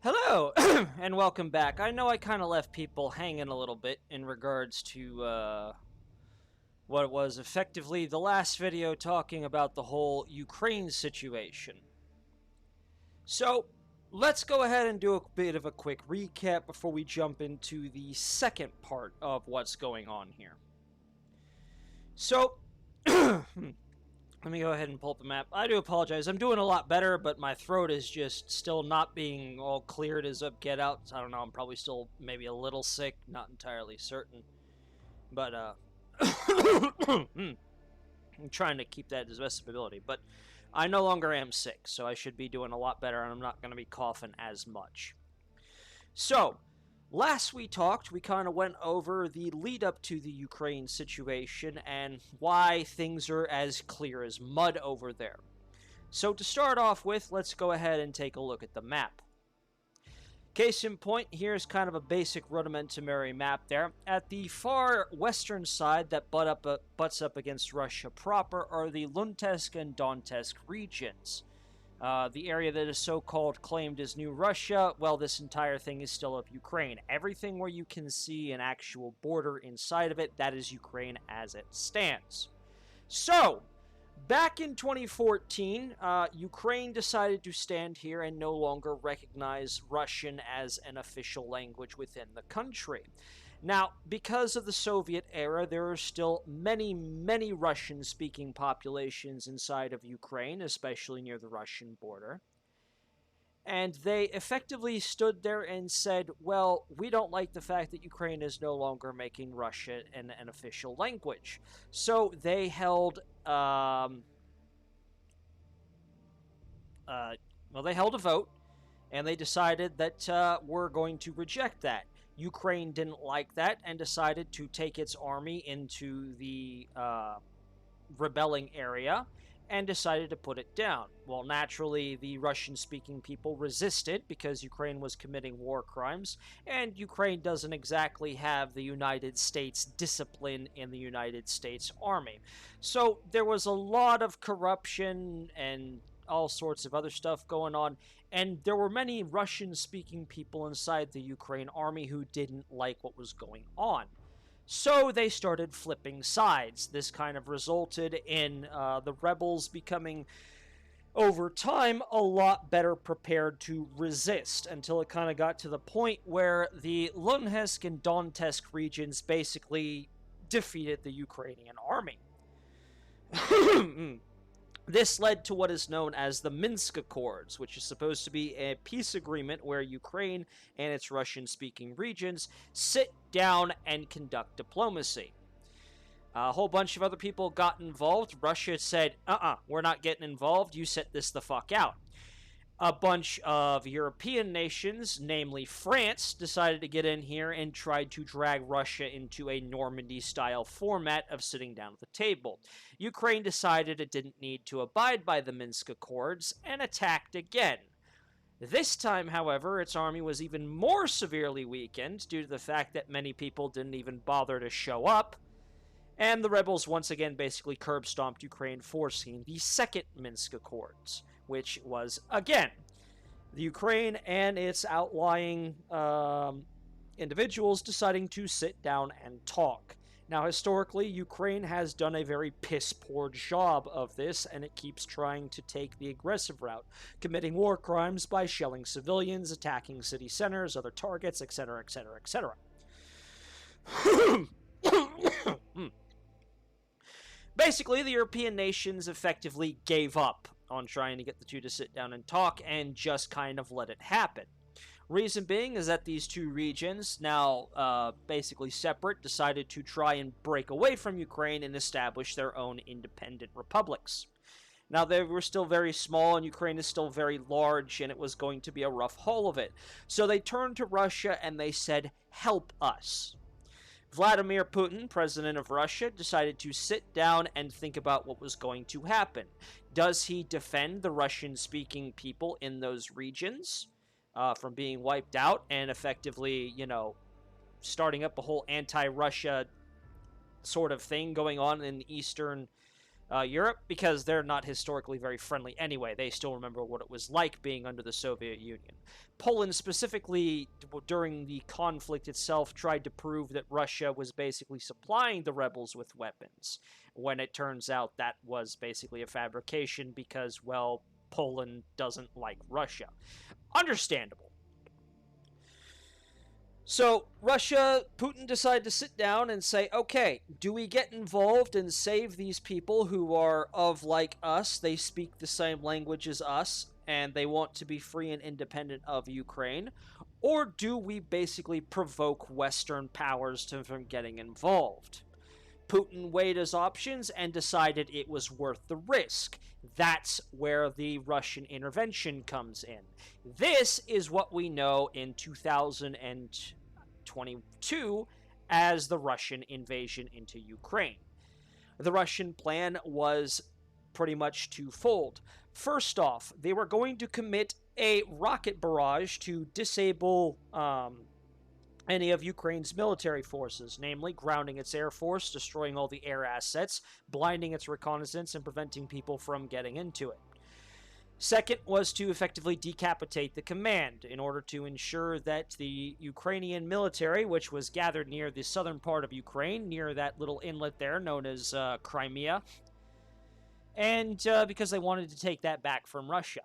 Hello, and welcome back. I know I kind of left people hanging a little bit in regards to what was effectively the last video talking about the whole Ukraine situation. So, let's go ahead and do a bit of a quick recap before we jump into the second part of what's going on here. So, let me go ahead and pull up the map. I do apologize. I'm doing a lot better, but my throat is just still not being all cleared as up get out. I don't know. I'm probably still maybe a little sick. Not entirely certain. But, I'm trying to keep that as best of ability. But I no longer am sick, so I should be doing a lot better, and I'm not going to be coughing as much. So, last we talked, we kind of went over the lead up to the Ukraine situation and why things are as clear as mud over there. So to start off with, let's go ahead and take a look at the map. Case in point, here's kind of a basic rudimentary map there. At the far western side that butts up against Russia proper are the Luhansk and Donetsk regions. The area that is so-called claimed as New Russia, well, this entire thing is still of Ukraine. Everything where you can see an actual border inside of it, that is Ukraine as it stands. So, back in 2014, Ukraine decided to stand here and no longer recognize Russian as an official language within the country. Now, because of the Soviet era, there are still many Russian-speaking populations inside of Ukraine, especially near the Russian border. And they effectively stood there and said, well, we don't like the fact that Ukraine is no longer making Russian an official language. So they held, they held a vote, and they decided that we're going to reject that. Ukraine didn't like that and decided to take its army into the rebelling area and decided to put it down. Well, naturally, the Russian-speaking people resisted because Ukraine was committing war crimes, and Ukraine doesn't exactly have the United States discipline in the United States Army. So there was a lot of corruption and all sorts of other stuff going on, and there were many Russian-speaking people inside the Ukraine army who didn't like what was going on. So they started flipping sides. This kind of resulted in the rebels becoming, over time, a lot better prepared to resist, until it kind of got to the point where the Luhansk and Donetsk regions basically defeated the Ukrainian army. This led to what is known as the Minsk Accords, which is supposed to be a peace agreement where Ukraine and its Russian-speaking regions sit down and conduct diplomacy. A whole bunch of other people got involved. Russia said, we're not getting involved, you sit this the fuck out. A bunch of European nations, namely France, decided to get in here and tried to drag Russia into a Normandy-style format of sitting down at the table. Ukraine decided it didn't need to abide by the Minsk Accords and attacked again. This time, however, its army was even more severely weakened due to the fact that many people didn't even bother to show up, and the rebels once again basically curb-stomped Ukraine, forcing the Second Minsk Accords, which was, again, the Ukraine and its outlying individuals deciding to sit down and talk. Now, historically, Ukraine has done a very piss-poor job of this, and it keeps trying to take the aggressive route, committing war crimes by shelling civilians, attacking city centers, other targets, etc., etc., etc. Basically, the European nations effectively gave up on trying to get the two to sit down and talk and just kind of let it happen. Reason being is that these two regions, now basically separate, decided to try and break away from Ukraine and establish their own independent republics. Now, they were still very small, and Ukraine is still very large, and it was going to be a rough haul of it. So they turned to Russia and they said, help us. Vladimir Putin, president of Russia, decided to sit down and think about what was going to happen. Does he defend the Russian-speaking people in those regions from being wiped out and effectively, starting up a whole anti-Russia sort of thing going on in the eastern Europe, because they're not historically very friendly anyway. They still remember what it was like being under the Soviet Union. Poland specifically, during the conflict itself, tried to prove that Russia was basically supplying the rebels with weapons, when it turns out that was basically a fabrication because, well, Poland doesn't like Russia. Understandable. So, Putin decided to sit down and say, okay, do we get involved and save these people who are of like us? They speak the same language as us, and they want to be free and independent of Ukraine? Or do we basically provoke Western powers from getting involved? Putin weighed his options and decided it was worth the risk. That's where the Russian intervention comes in. This is what we know in 2022 as the Russian invasion into Ukraine. The Russian plan was pretty much twofold. First off, they were going to commit a rocket barrage to disable any of Ukraine's military forces, namely grounding its air force, destroying all the air assets, blinding its reconnaissance, and preventing people from getting into it. Second was to effectively decapitate the command in order to ensure that the Ukrainian military, which was gathered near the southern part of Ukraine, near that little inlet there known as Crimea, and because they wanted to take that back from Russia.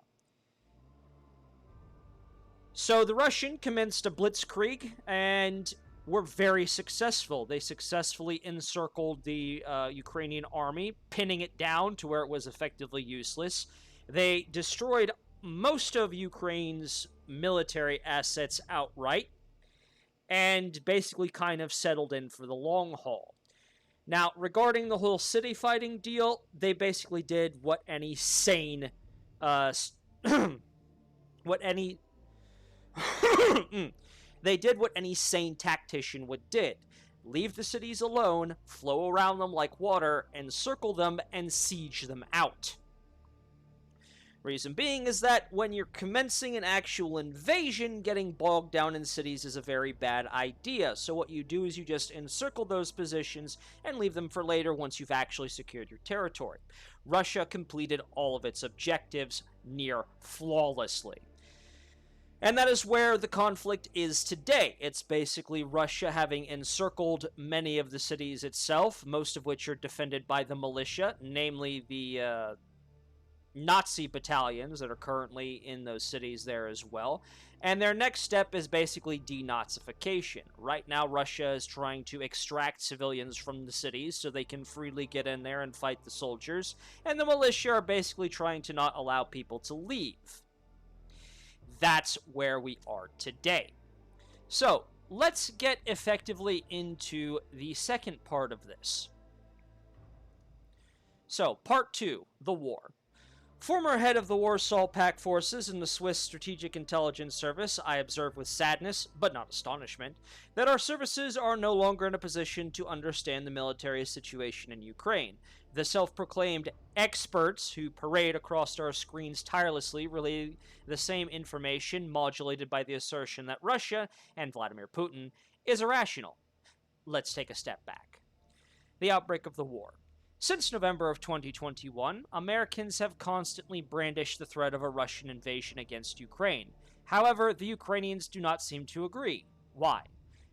So the Russian commenced a blitzkrieg and were very successful. They successfully encircled the Ukrainian army, pinning it down to where it was effectively useless. They destroyed most of Ukraine's military assets outright and basically kind of settled in for the long haul. Now, regarding the whole city fighting deal, they basically did what any sane they did what any sane tactician would did. Leave the cities alone, flow around them like water, encircle them, and siege them out. Reason being is that when you're commencing an actual invasion, getting bogged down in cities is a very bad idea. So what you do is you just encircle those positions and leave them for later once you've actually secured your territory. Russia completed all of its objectives near flawlessly. And that is where the conflict is today. It's basically Russia having encircled many of the cities itself, most of which are defended by the militia, namely the Nazi battalions that are currently in those cities there as well. And their next step is basically denazification. Right now, Russia is trying to extract civilians from the cities so they can freely get in there and fight the soldiers. And the militia are basically trying to not allow people to leave. That's where we are today. So, let's get effectively into the second part of this. So, part 2, the war. Former head of the Warsaw Pact forces and the Swiss Strategic Intelligence Service, I observe with sadness, but not astonishment, that our services are no longer in a position to understand the military situation in Ukraine. The self-proclaimed experts who parade across our screens tirelessly relay the same information modulated by the assertion that Russia and Vladimir Putin is irrational. Let's take a step back. The outbreak of the war. Since November of 2021, Americans have constantly brandished the threat of a Russian invasion against Ukraine. However, the Ukrainians do not seem to agree. Why?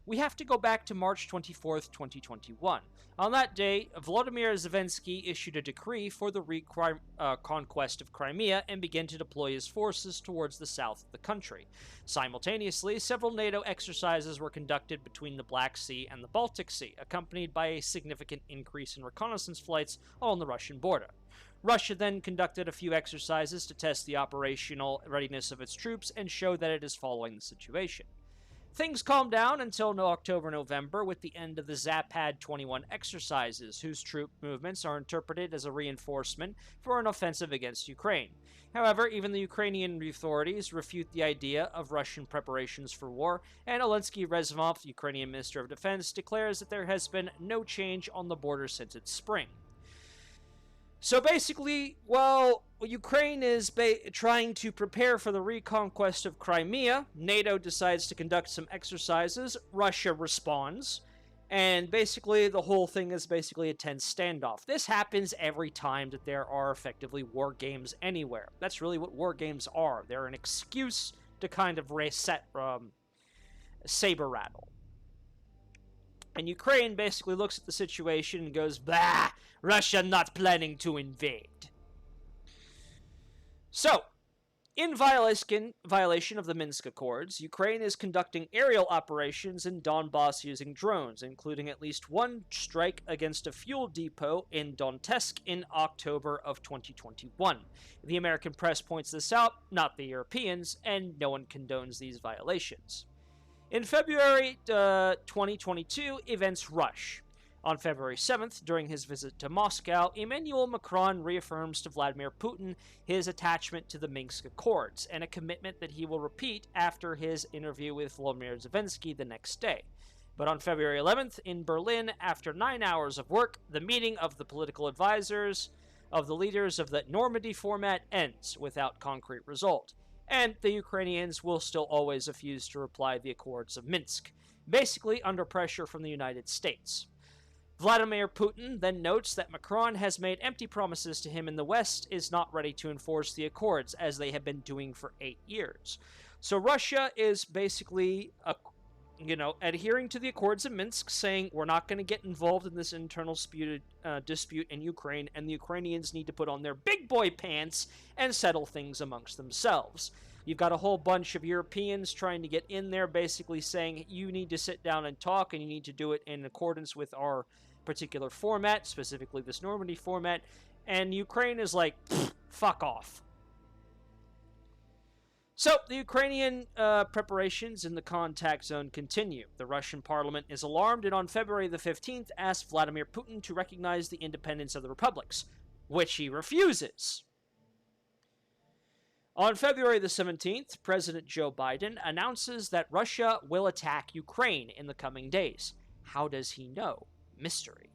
We have to go back to March 24th, 2021. On that day, Volodymyr Zelensky issued a decree for the reconquest of Crimea and began to deploy his forces towards the south of the country. Simultaneously, several NATO exercises were conducted between the Black Sea and the Baltic Sea, accompanied by a significant increase in reconnaissance flights along the Russian border. Russia then conducted a few exercises to test the operational readiness of its troops and show that it is following the situation. Things calmed down until October-November with the end of the Zapad 21 exercises, whose troop movements are interpreted as a reinforcement for an offensive against Ukraine. However, even the Ukrainian authorities refute the idea of Russian preparations for war, and Oleksiy Reznikov, Ukrainian Minister of Defense, declares that there has been no change on the border since its spring. So basically, while Ukraine is trying to prepare for the reconquest of Crimea, NATO decides to conduct some exercises, Russia responds, And basically, the whole thing is basically a tense standoff. This happens every time that there are effectively war games anywhere. That's really what war games are. They're an excuse to kind of reset saber rattle. And Ukraine basically looks at the situation and goes, "Bah, Russia not planning to invade." So, in violation of the Minsk Accords, Ukraine is conducting aerial operations in Donbass using drones, including at least one strike against a fuel depot in Donetsk in October of 2021. The American press points this out, not the Europeans, and no one condones these violations. In February 2022, events rush. On February 7th, during his visit to Moscow, Emmanuel Macron reaffirms to Vladimir Putin his attachment to the Minsk Accords, and a commitment that he will repeat after his interview with Volodymyr Zelensky the next day. But on February 11th, in Berlin, after 9 hours of work, the meeting of the political advisors of the leaders of the Normandy format ends without concrete result, and the Ukrainians will still always refuse to reply the Accords of Minsk, basically under pressure from the United States. Vladimir Putin then notes that Macron has made empty promises to him, and the West is not ready to enforce the accords, as they have been doing for 8 years. So Russia is basically, adhering to the Accords of Minsk, saying we're not going to get involved in this internal dispute in Ukraine, and the Ukrainians need to put on their big boy pants and settle things amongst themselves. You've got a whole bunch of Europeans trying to get in there, basically saying you need to sit down and talk, and you need to do it in accordance with our particular format, specifically this Normandy format, and Ukraine is like, fuck off. So, the Ukrainian preparations in the contact zone continue. The Russian parliament is alarmed, and on February the 15th asked Vladimir Putin to recognize the independence of the republics, which he refuses. On February the 17th, President Joe Biden announces that Russia will attack Ukraine in the coming days. How does he know? Mystery.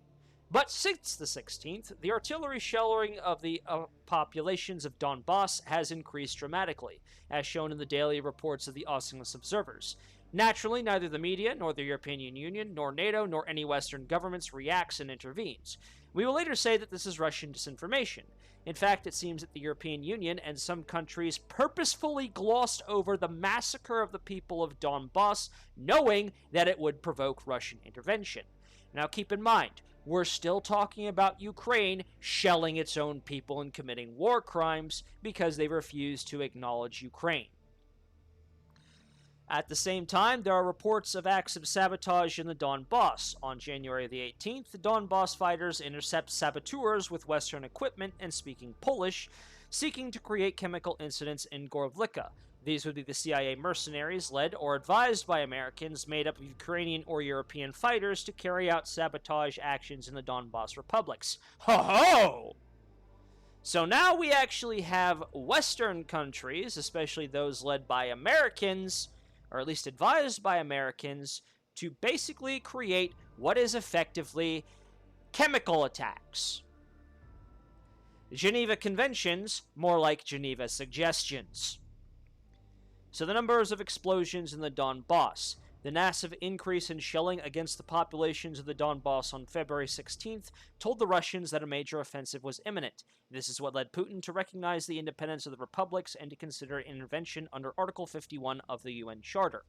But since the 16th, the artillery shelling of the populations of Donbass has increased dramatically, as shown in the daily reports of the Osinus observers. Naturally, neither the media, nor the European Union, nor NATO, nor any Western governments reacts and intervenes. We will later say that this is Russian disinformation. In fact, it seems that the European Union and some countries purposefully glossed over the massacre of the people of Donbass, knowing that it would provoke Russian intervention. Now keep in mind, we're still talking about Ukraine shelling its own people and committing war crimes because they refuse to acknowledge Ukraine. At the same time, there are reports of acts of sabotage in the Donbass. On January the 18th, the Donbass fighters intercept saboteurs with Western equipment and speaking Polish, seeking to create chemical incidents in Gorovlivka. These would be the CIA mercenaries led or advised by Americans, made up of Ukrainian or European fighters, to carry out sabotage actions in the Donbass republics. Ho-ho! So now we actually have Western countries, especially those led by Americans, or at least advised by Americans, to basically create what is effectively chemical attacks. Geneva Conventions, more like Geneva Suggestions. So the numbers of explosions in the Donbass. The massive increase in shelling against the populations of the Donbass on February 16th told the Russians that a major offensive was imminent. This is what led Putin to recognize the independence of the republics and to consider intervention under Article 51 of the UN Charter.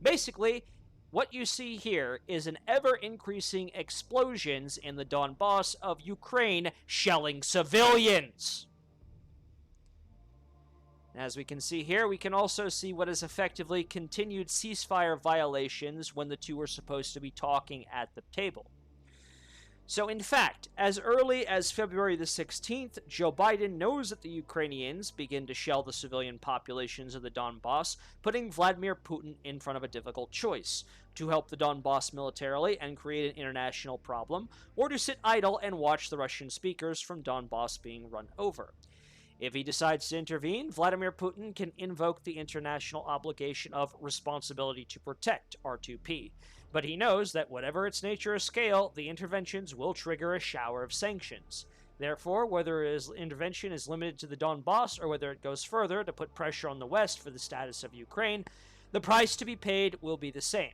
Basically, what you see here is an ever-increasing explosions in the Donbass of Ukraine shelling civilians. As we can see here, we can also see what is effectively continued ceasefire violations when the two are supposed to be talking at the table. So in fact, as early as February the 16th, Joe Biden knows that the Ukrainians begin to shell the civilian populations of the Donbass, putting Vladimir Putin in front of a difficult choice: to help the Donbass militarily and create an international problem, or to sit idle and watch the Russian speakers from Donbass being run over. If he decides to intervene, Vladimir Putin can invoke the international obligation of responsibility to protect, R2P. But he knows that whatever its nature or scale, the interventions will trigger a shower of sanctions. Therefore, whether his intervention is limited to the Donbass or whether it goes further to put pressure on the West for the status of Ukraine, the price to be paid will be the same.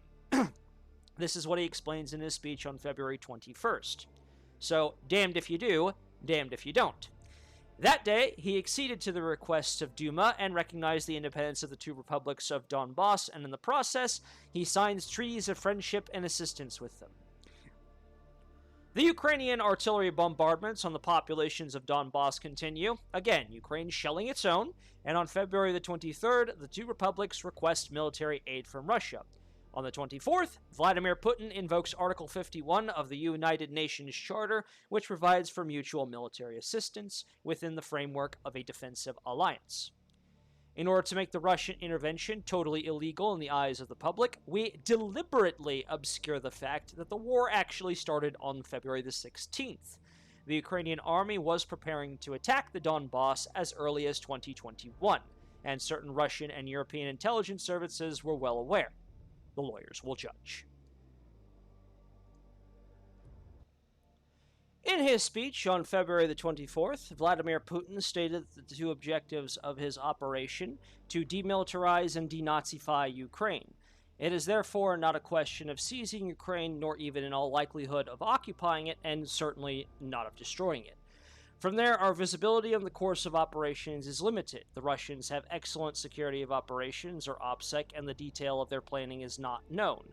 This is what he explains in his speech on February 21st. So, damned if you do, damned if you don't. That day, he acceded to the requests of Duma and recognized the independence of the two republics of Donbass, and in the process, he signs treaties of friendship and assistance with them. The Ukrainian artillery bombardments on the populations of Donbass continue. Again, Ukraine shelling its own, and on February the 23rd, the two republics request military aid from Russia. On the 24th, Vladimir Putin invokes Article 51 of the United Nations Charter, which provides for mutual military assistance within the framework of a defensive alliance. In order to make the Russian intervention totally illegal in the eyes of the public, we deliberately obscure the fact that the war actually started on February the 16th. The Ukrainian army was preparing to attack the Donbass as early as 2021, and certain Russian and European intelligence services were well aware. The lawyers will judge. In his speech on February the 24th, Vladimir Putin stated that the two objectives of his operation to demilitarize and denazify Ukraine. It is therefore not a question of seizing Ukraine, nor even in all likelihood of occupying it, and certainly not of destroying it. From there, our visibility on the course of operations is limited. The Russians have excellent security of operations, or OPSEC, and the detail of their planning is not known.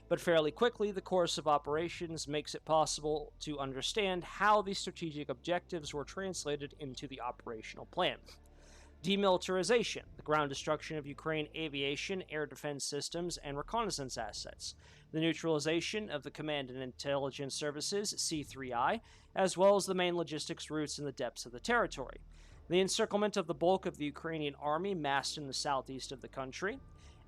But fairly quickly, the course of operations makes it possible to understand how the strategic objectives were translated into the operational plan. Demilitarization, the ground destruction of Ukraine aviation, air defense systems, and reconnaissance assets. The neutralization of the Command and Intelligence Services, C3I, as well as the main logistics routes in the depths of the territory. The encirclement of the bulk of the Ukrainian army massed in the southeast of the country.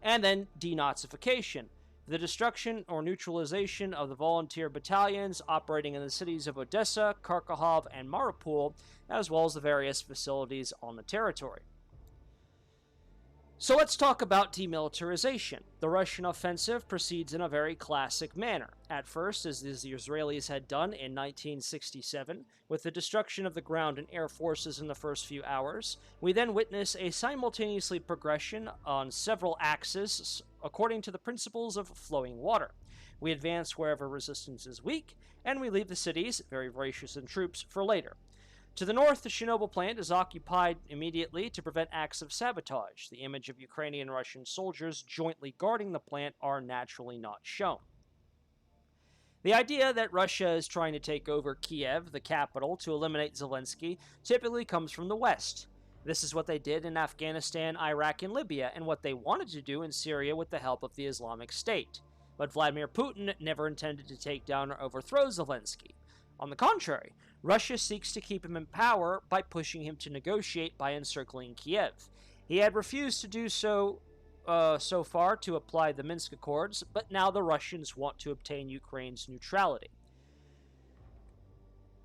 And then denazification, the destruction or neutralization of the volunteer battalions operating in the cities of Odessa, Kharkov, and Mariupol, as well as the various facilities on the territory. So let's talk about demilitarization. The Russian offensive proceeds in a very classic manner. At first, as the Israelis had done in 1967, with the destruction of the ground and air forces in the first few hours, we then witness a simultaneously progression on several axes according to the principles of flowing water. We advance wherever resistance is weak, and we leave the cities, very voracious in troops, for later. To the north, the Chernobyl plant is occupied immediately to prevent acts of sabotage. The image of Ukrainian and Russian soldiers jointly guarding the plant are naturally not shown. The idea that Russia is trying to take over Kiev, the capital, to eliminate Zelensky typically comes from the West. This is what they did in Afghanistan, Iraq, and Libya, and what they wanted to do in Syria with the help of the Islamic State. But Vladimir Putin never intended to take down or overthrow Zelensky. On the contrary, Russia seeks to keep him in power by pushing him to negotiate by encircling Kiev. He had refused to do so far to apply the Minsk Accords, but now the Russians want to obtain Ukraine's neutrality.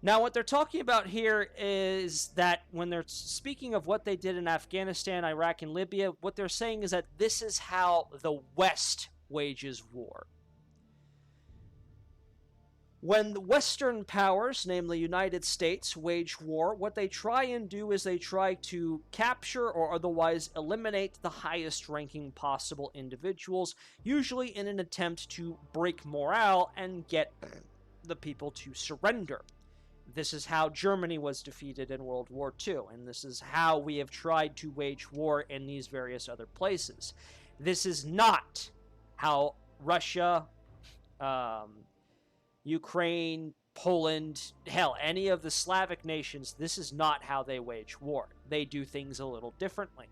Now, what they're talking about here is that when they're speaking of what they did in Afghanistan, Iraq, and Libya, what they're saying is that this is how the West wages war. When the Western powers, namely United States, wage war, what they try and do is they try to capture or otherwise eliminate the highest ranking possible individuals, usually in an attempt to break morale and get the people to surrender. This is how Germany was defeated in World War II, and this is how we have tried to wage war in these various other places. This is not how Russia, Ukraine, Poland, hell, any of the Slavic nations, this is not how they wage war. They do things a little differently.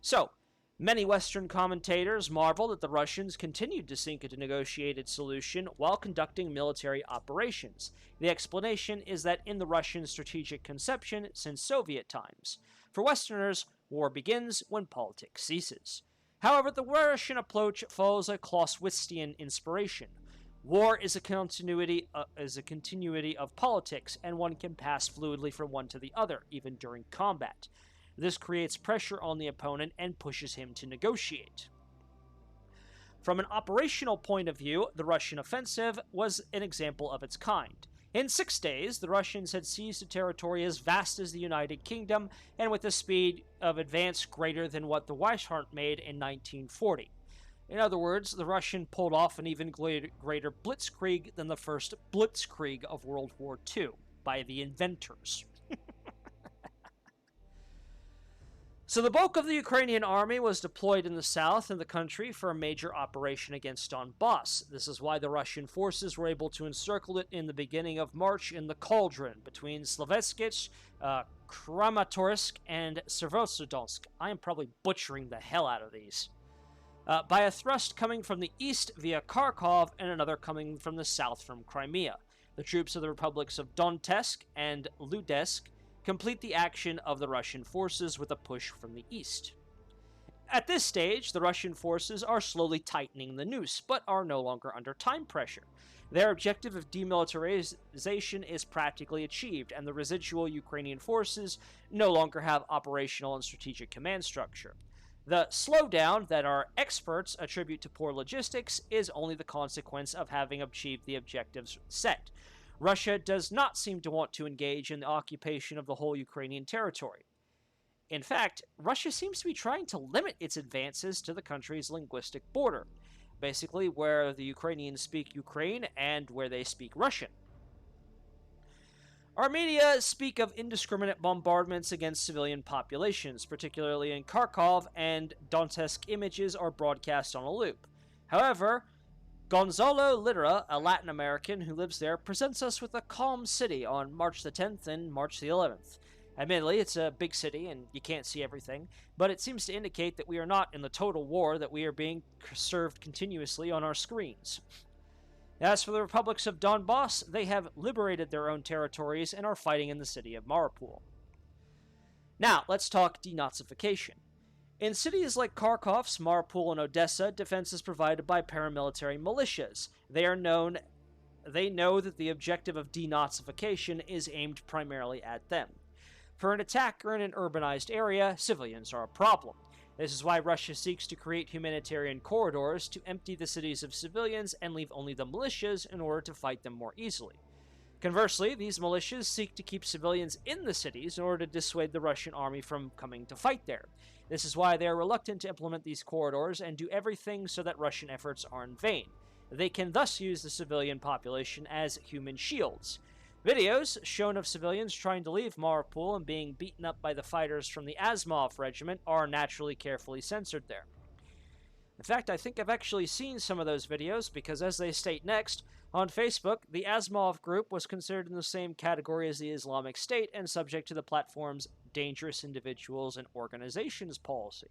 So, many Western commentators marvel that the Russians continued to seek a negotiated solution while conducting military operations. The explanation is that in the Russian strategic conception since Soviet times, for Westerners, war begins when politics ceases. However, the Russian approach follows a Clausewitzian inspiration. War is a continuity of politics, and one can pass fluidly from one to the other, even during combat. This creates pressure on the opponent and pushes him to negotiate. From an operational point of view, the Russian offensive was an example of its kind. In 6 days, the Russians had seized a territory as vast as the United Kingdom, and with a speed of advance greater than what the Wehrmacht made in 1940. In other words, the Russian pulled off an even greater blitzkrieg than the first blitzkrieg of World War II by the inventors. So the bulk of the Ukrainian army was deployed in the south in the country for a major operation against Donbass. This is why the Russian forces were able to encircle it in the beginning of March in the cauldron between Slovetsk, Kramatorsk, and Severodonetsk. I am probably butchering the hell out of these. By a thrust coming from the east via Kharkov and another coming from the south from Crimea. The troops of the republics of Donetsk and Luhansk complete the action of the Russian forces with a push from the east. At this stage, the Russian forces are slowly tightening the noose, but are no longer under time pressure. Their objective of demilitarization is practically achieved, and the residual Ukrainian forces no longer have operational and strategic command structure. The slowdown that our experts attribute to poor logistics is only the consequence of having achieved the objectives set. Russia does not seem to want to engage in the occupation of the whole Ukrainian territory. In fact, Russia seems to be trying to limit its advances to the country's linguistic border, basically where the Ukrainians speak Ukraine and where they speak Russian. Our media speak of indiscriminate bombardments against civilian populations, particularly in Kharkov, and Donetsk images are broadcast on a loop. However, Gonzalo Litera, a Latin American who lives there, presents us with a calm city on March the 10th and March the 11th. Admittedly, it's a big city and you can't see everything, but it seems to indicate that we are not in the total war that we are being served continuously on our screens. As for the republics of Donbass, they have liberated their own territories and are fighting in the city of Mariupol. Now, let's talk denazification. In cities like Kharkov, Mariupol, and Odessa, defense is provided by paramilitary militias. They know that the objective of denazification is aimed primarily at them. For an attacker in an urbanized area, civilians are a problem. This is why Russia seeks to create humanitarian corridors to empty the cities of civilians and leave only the militias in order to fight them more easily. Conversely, these militias seek to keep civilians in the cities in order to dissuade the Russian army from coming to fight there. This is why they are reluctant to implement these corridors and do everything so that Russian efforts are in vain. They can thus use the civilian population as human shields. Videos shown of civilians trying to leave Mariupol and being beaten up by the fighters from the Azov regiment are naturally carefully censored there. In fact, I think I've actually seen some of those videos because, as they state next, on Facebook, the Azov group was considered in the same category as the Islamic State and subject to the platform's dangerous individuals and organizations policy.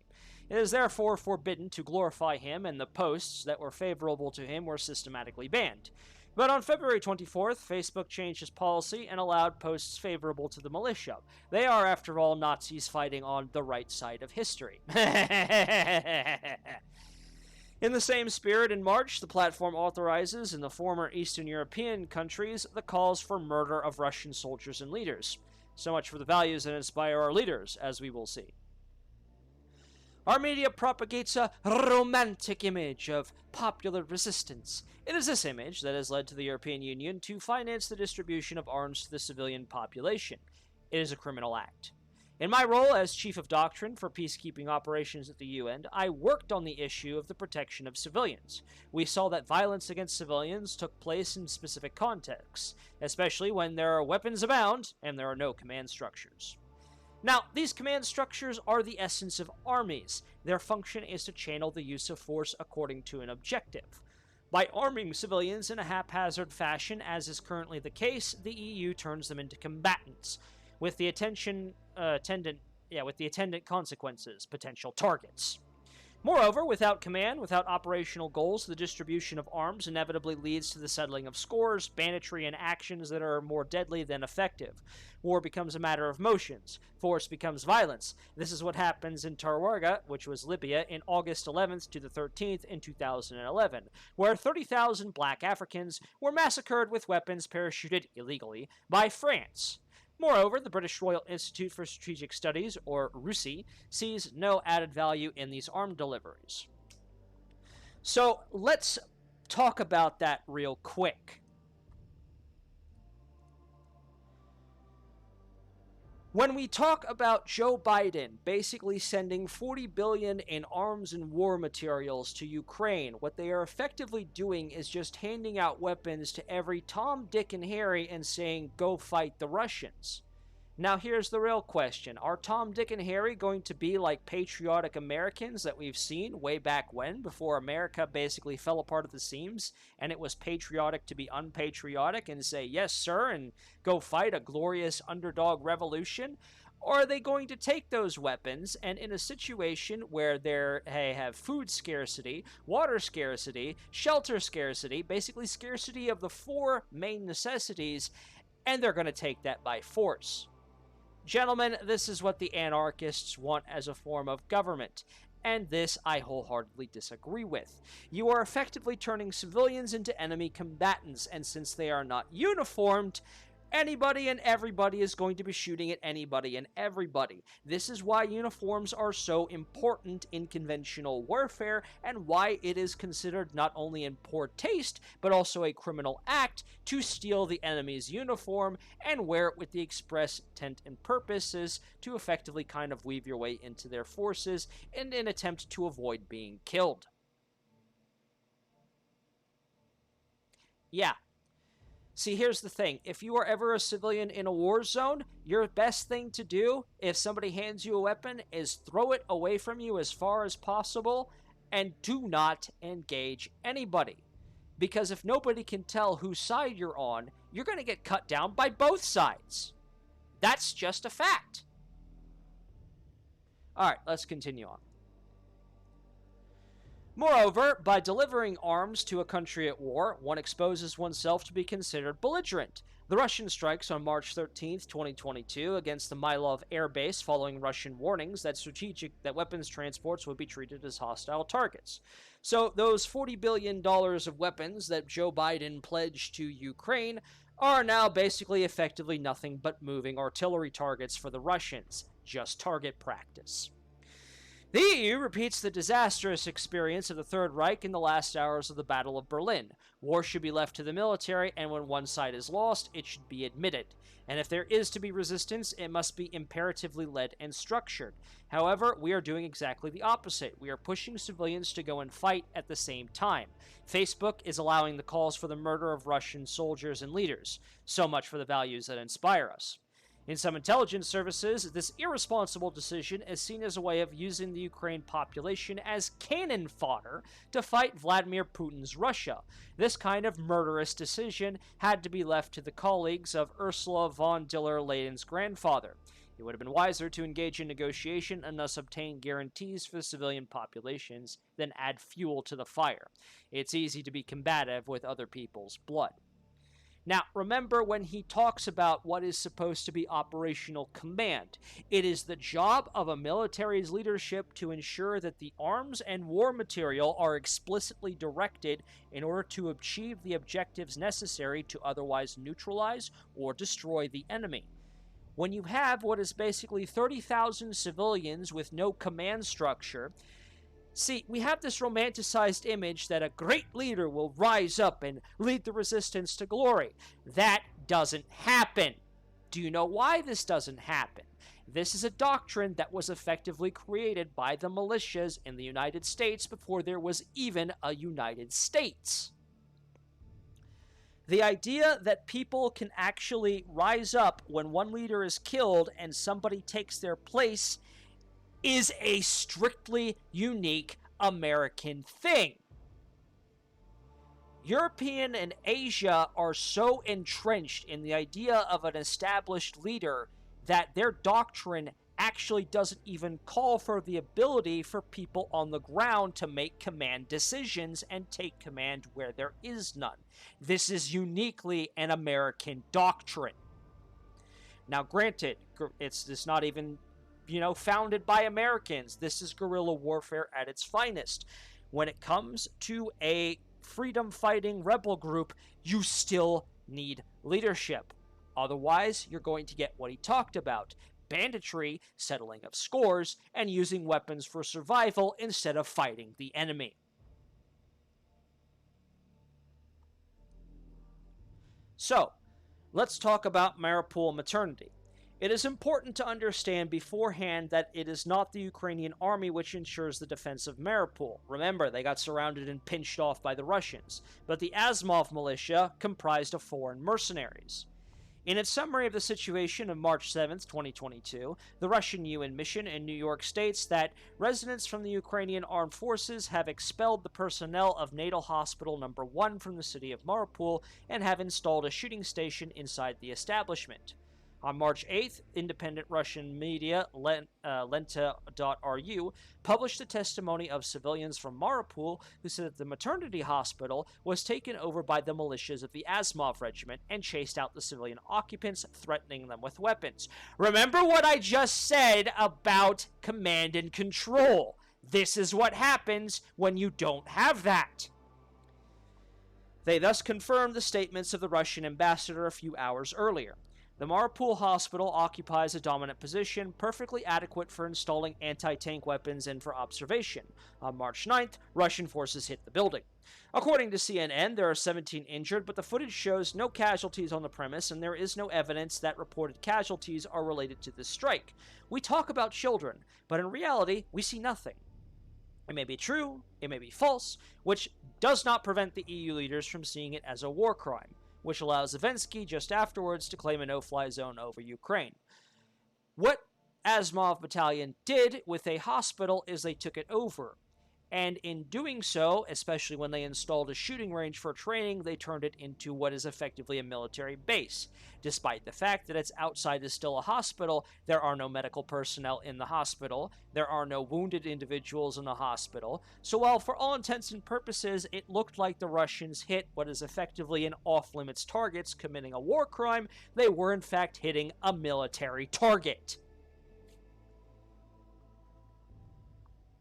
It is therefore forbidden to glorify him, and the posts that were favorable to him were systematically banned. But on February 24th, Facebook changed its policy and allowed posts favorable to the militia. They are, after all, Nazis fighting on the right side of history. In the same spirit, in March, the platform authorizes, in the former Eastern European countries, the calls for murder of Russian soldiers and leaders. So much for the values that inspire our leaders, as we will see. Our media propagates a romantic image of popular resistance. It is this image that has led to the European Union to finance the distribution of arms to the civilian population. It is a criminal act. In my role as Chief of Doctrine for peacekeeping operations at the UN, I worked on the issue of the protection of civilians. We saw that violence against civilians took place in specific contexts, especially when there are weapons abound and there are no command structures. Now, these command structures are the essence of armies. Their function is to channel the use of force according to an objective. By arming civilians in a haphazard fashion, as is currently the case, the EU turns them into combatants, with the attendant consequences, potential targets. Moreover, without command, without operational goals, the distribution of arms inevitably leads to the settling of scores, banditry, and actions that are more deadly than effective. War becomes a matter of motions. Force becomes violence. This is what happens in Tarwaga, which was Libya, in August 11th to the 13th in 2011, where 30,000 black Africans were massacred with weapons parachuted illegally by France. Moreover, the British Royal Institute for Strategic Studies, or RUSI, sees no added value in these arm deliveries. So let's talk about that real quick. When we talk about Joe Biden basically sending $40 billion in arms and war materials to Ukraine, what they are effectively doing is just handing out weapons to every Tom, Dick, and Harry and saying, go fight the Russians. Now, here's the real question. Are Tom, Dick, and Harry going to be like patriotic Americans that we've seen way back when, before America basically fell apart at the seams, and it was patriotic to be unpatriotic and say, yes, sir, and go fight a glorious underdog revolution? Or are they going to take those weapons and in a situation where they have food scarcity, water scarcity, shelter scarcity, basically scarcity of the four main necessities, and they're going to take that by force? Gentlemen, this is what the anarchists want as a form of government, and this I wholeheartedly disagree with. You are effectively turning civilians into enemy combatants, and since they are not uniformed, anybody and everybody is going to be shooting at anybody and everybody. This is why uniforms are so important in conventional warfare, and why it is considered not only in poor taste, but also a criminal act to steal the enemy's uniform and wear it with the express intent and purposes to effectively kind of weave your way into their forces in an attempt to avoid being killed. Yeah. See, here's the thing. If you are ever a civilian in a war zone, your best thing to do, if somebody hands you a weapon, is throw it away from you as far as possible and do not engage anybody. Because if nobody can tell whose side you're on, you're going to get cut down by both sides. That's just a fact. All right, let's continue on. Moreover, by delivering arms to a country at war, one exposes oneself to be considered belligerent. The Russian strikes on March 13, 2022, against the Milov air base following Russian warnings that weapons transports would be treated as hostile targets. So those $40 billion of weapons that Joe Biden pledged to Ukraine are now basically effectively nothing but moving artillery targets for the Russians. Just target practice. The EU repeats the disastrous experience of the Third Reich in the last hours of the Battle of Berlin. War should be left to the military, and when one side is lost, it should be admitted. And if there is to be resistance, it must be imperatively led and structured. However, we are doing exactly the opposite. We are pushing civilians to go and fight at the same time. Facebook is allowing the calls for the murder of Russian soldiers and leaders. So much for the values that inspire us. In some intelligence services, this irresponsible decision is seen as a way of using the Ukraine population as cannon fodder to fight Vladimir Putin's Russia. This kind of murderous decision had to be left to the colleagues of Ursula von der Leyen's grandfather. It would have been wiser to engage in negotiation and thus obtain guarantees for the civilian populations than add fuel to the fire. It's easy to be combative with other people's blood. Now, remember when he talks about what is supposed to be operational command, it is the job of a military's leadership to ensure that the arms and war material are explicitly directed in order to achieve the objectives necessary to otherwise neutralize or destroy the enemy. When you have what is basically 30,000 civilians with no command structure, see, we have this romanticized image that a great leader will rise up and lead the resistance to glory. That doesn't happen. Do you know why this doesn't happen? This is a doctrine that was effectively created by the militias in the United States before there was even a United States. The idea that people can actually rise up when one leader is killed and somebody takes their place is a strictly unique American thing. European and Asia are so entrenched in the idea of an established leader that their doctrine actually doesn't even call for the ability for people on the ground to make command decisions and take command where there is none. This is uniquely an American doctrine. Now, granted, it's not even founded by Americans. This is guerrilla warfare at its finest. When it comes to a freedom-fighting rebel group, you still need leadership. Otherwise, you're going to get what he talked about: banditry, settling of scores, and using weapons for survival instead of fighting the enemy. So, let's talk about Mariupol maternity. It is important to understand beforehand that it is not the Ukrainian army which ensures the defense of Mariupol. Remember, they got surrounded and pinched off by the Russians, but the Azov militia comprised of foreign mercenaries. In its summary of the situation of March 7th, 2022, the Russian UN mission in New York states that residents from the Ukrainian armed forces have expelled the personnel of Natal Hospital No. 1 from the city of Mariupol and have installed a shooting station inside the establishment. On March 8th, independent Russian media Lenta.ru published the testimony of civilians from Mariupol who said that the maternity hospital was taken over by the militias of the Azov regiment and chased out the civilian occupants, threatening them with weapons. Remember what I just said about command and control. This is what happens when you don't have that. They thus confirmed the statements of the Russian ambassador a few hours earlier. The Mariupol hospital occupies a dominant position, perfectly adequate for installing anti-tank weapons and for observation. On March 9th, Russian forces hit the building. According to CNN, there are 17 injured, but the footage shows no casualties on the premise, and there is no evidence that reported casualties are related to this strike. We talk about children, but in reality, we see nothing. It may be true, it may be false, which does not prevent the EU leaders from seeing it as a war crime, which allows Zelensky just afterwards to claim a no-fly zone over Ukraine. What Azov Battalion did with a hospital is they took it over, and in doing so, especially when they installed a shooting range for training, they turned it into what is effectively a military base. Despite the fact that its outside is still a hospital, there are no medical personnel in the hospital, there are no wounded individuals in the hospital, so while for all intents and purposes it looked like the Russians hit what is effectively an off-limits targets committing a war crime, they were in fact hitting a military target.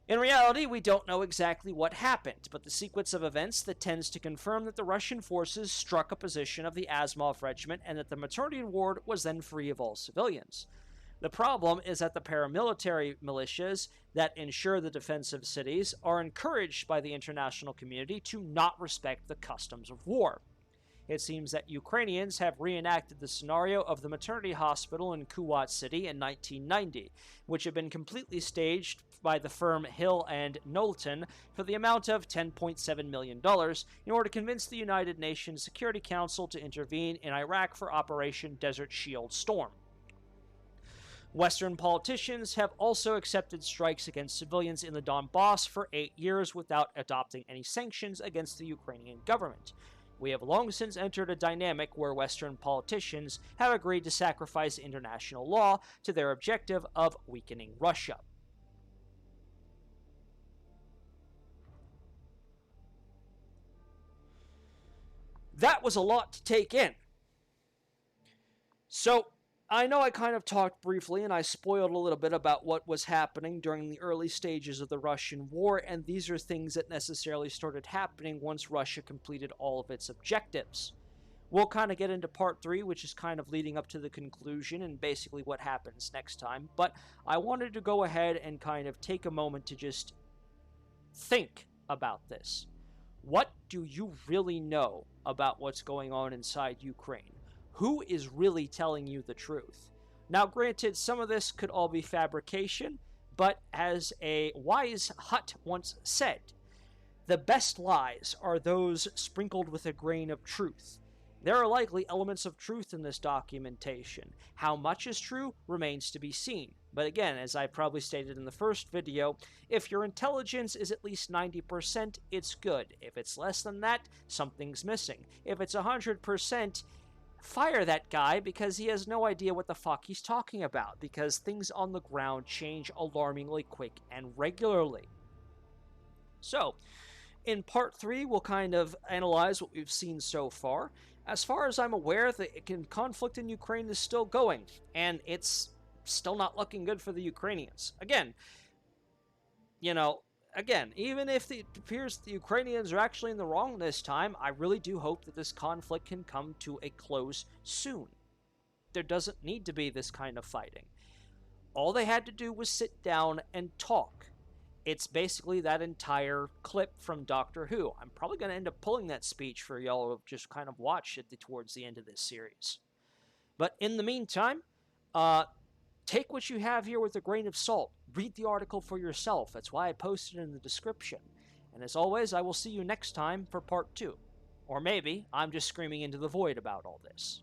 In reality, we don't know exactly what happened, but the sequence of events that tends to confirm that the Russian forces struck a position of the Azov regiment and that the maternity ward was then free of all civilians. The problem is that the paramilitary militias that ensure the defense of cities are encouraged by the international community to not respect the customs of war. It seems that Ukrainians have reenacted the scenario of the maternity hospital in Kuwait City in 1990, which had been completely staged by the firm Hill and Knowlton for the amount of $10.7 million in order to convince the United Nations Security Council to intervene in Iraq for Operation Desert Shield Storm. Western politicians have also accepted strikes against civilians in the Donbass for 8 years without adopting any sanctions against the Ukrainian government. We have long since entered a dynamic where Western politicians have agreed to sacrifice international law to their objective of weakening Russia. That was a lot to take in. So, I know I kind of talked briefly and I spoiled a little bit about what was happening during the early stages of the Russian war, and these are things that necessarily started happening once Russia completed all of its objectives. We'll kind of get into part 3, which is kind of leading up to the conclusion and basically what happens next time, but I wanted to go ahead and kind of take a moment to just think about this. What do you really know about what's going on inside Ukraine? Who is really telling you the truth? Now, granted, some of this could all be fabrication, but as a wise Hutt once said, the best lies are those sprinkled with a grain of truth. There are likely elements of truth in this documentation. How much is true remains to be seen. But again, as I probably stated in the first video, if your intelligence is at least 90%, it's good. If it's less than that, something's missing. If it's 100%, fire that guy because he has no idea what the fuck he's talking about, because things on the ground change alarmingly quick and regularly. So, in part 3, we'll kind of analyze what we've seen so far. As far as I'm aware, the conflict in Ukraine is still going, and it's still not looking good for the Ukrainians. Again, even if it appears the Ukrainians are actually in the wrong this time, I really do hope that this conflict can come to a close soon. There doesn't need to be this kind of fighting. All they had to do was sit down and talk. It's basically that entire clip from Doctor Who. I'm probably going to end up pulling that speech for y'all to just kind of watch it towards the end of this series. But in the meantime, Take what you have here with a grain of salt. Read the article for yourself. That's why I posted it in the description. And as always, I will see you next time for part 2. Or maybe I'm just screaming into the void about all this.